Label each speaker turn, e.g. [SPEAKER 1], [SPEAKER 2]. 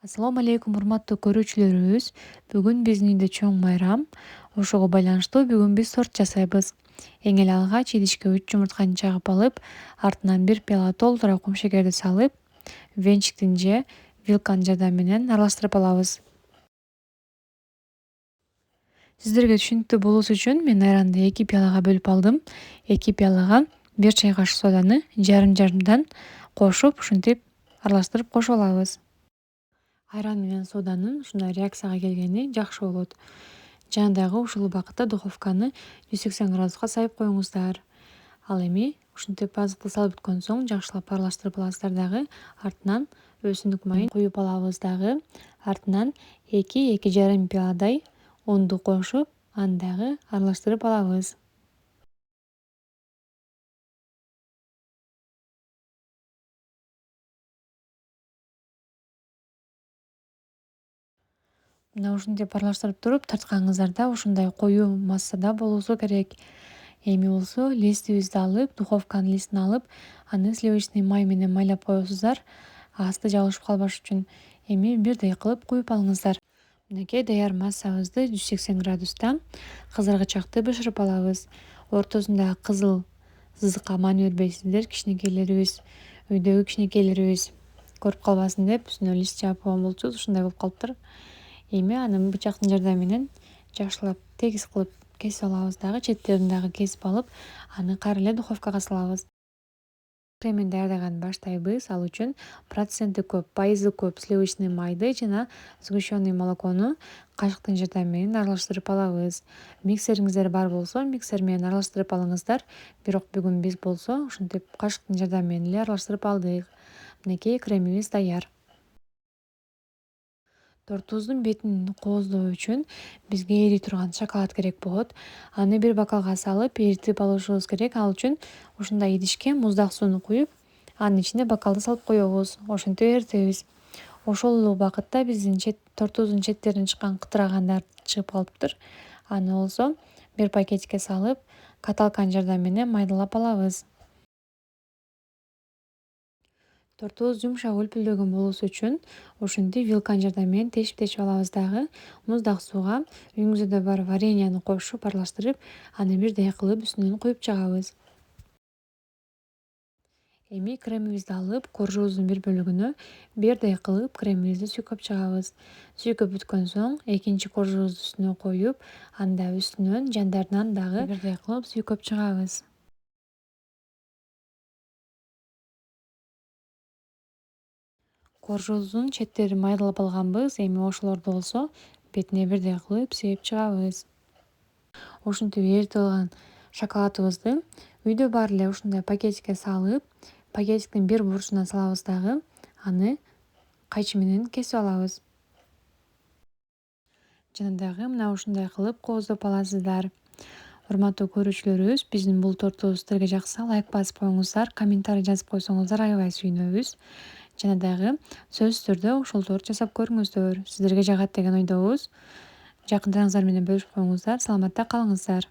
[SPEAKER 1] Ассалому алейкум, урматтуу көрүүчүлөрүбүз. Бүгүн биздин үйдө чоң майрам. Ошого байланыштуу бүгүн биз торт жасайбыз. Эң эле алгач идишке 3 жумуртканы чагып алып, артынан 1 пияла толтура кумшекерди салып, венчиктин же вилканын жардамы менен аралаштырып алабыз. Сиздерге түшүнүктүү болуусу үчүн мен айранды 2 пиялага бөлүп алдым. 2 пиялага 1 чай кашык соданы жарымдан кошуп, ушинтип аралаштырып кошуп алабыз. Айран менен соданын ушундай реакцияга келгени жакшы болот. Жана дагы ушул убакытта духовканы 180 градуска сайып коюңуздар. Ал эми ушинтип азыкты салып бүткөн соң жакшылап аралаштырып аласыздар дагы. Артынан өсүмдүк майын куюп алабыз дагы. Артынан 2-2 жарым пияладай унду кошуп, аны дагы аралаштырып алабыз. Мына ушинтип аралаштырып туруп тартканыңыздарда ушундай коюу массада болуусу керек. Эми болсо листибизди алып, духовканын листин алып, аны сливочный май менен майлап коесуздар, асты жабышып калбаш үчүн. Эми бирдей кылып куюп алыңыздар. Мынакей даяр массабызды 180 градуста кызаргычакты бышырып алабыз. Ортосунда кызыл сызыкка маани бербейсиздер, кичинекейлерибиз, үйдөгү кичинекейлерибиз көрүп калбасын деп үстүнө лист жаап койгон болчубуз, ушундай болуп калыптыр. Эми аны бычактын жардамы менен жакшылап тегиз кылып кесип алабыз дагы, четтерин дагы кесип алып, аны кайра эле духовкага салабыз. Кремин даярдаганды баштайбыз. Ал үчүн проценти көп, пайызы көп сливочный майды жана сгущенный молокону кашыктын жардамы менен аралаштырып алабыз. Миксериңиздер бар болсо, миксер менен аралаштырып алыңыздар. Бирок бүгүн биз болсо ушинтип кашыктын жардамы менен эле аралаштырып алдык. Мынакей кремибиз даяр. Тортубуздун бетин кооздоо үчүн бизге эри турган шоколад керек болот. Аны бир бокалга салып, эритип алышыбыз керек. Ал үчүн ушундай идишке муздак сууну куюп, анын ичине бокалды салып коебуз. Ошентип эритебиз. Ошол эле убакытта биздин тортубуздун четтеринен чыккан кытырагандар чыгып калыптыр. Аны болсо бир пакетке салып, каталканын жардамы менен майдалап алабыз. Тортубуз жумшак үлпүлдөгөн болуусу үчүн ушинтип вилканын жардамы менен тешип алабыз дагы. Муздак сууга үйүңүздө бар вареньяны кошуп аралаштырып, аны бирдей кылып үстүнөн куюп жагабыз. Эми кремибизди алып, коржобуздун бир бөлүгүнө бирдей кылып кремибизди сүйкөп чыгабыз. Сүйкөп бүткөн соң экинчи коржобубузду үстүнө коюп, анда үстүнөн жандарынан дагы бирдей кылып сүйкөп чыгабыз. Коржобуздун четтерин майдалап алганбыз. Эми ошолорду болсо бетине бирдей кылып сыйып чыгабыз. Ушинтип эритип алган шоколадыбызды үйдө бар эле ушундай пакетикке салып, пакетиктин бир бурчуна салабыз дагы, аны кайчы менен кесип алабыз. Жана дагы мына ушундай кылып кооздоп аласыздар. Урматтуу көрүүчүлөрүбүз, биздин бул тортубуз сиздерге жакса, лайк басып коюңуздар, комментарий жазып койсоңуздар аябай сүйүнөбүз. Жана дагы сөзсүз түрдө ушул торт жасап көрүңүздөр. Сиздерге жагат деген ойдобуз. Жакындарыңыздар менен бөлүшүп коюңуздар. Саламатта калыңыздар.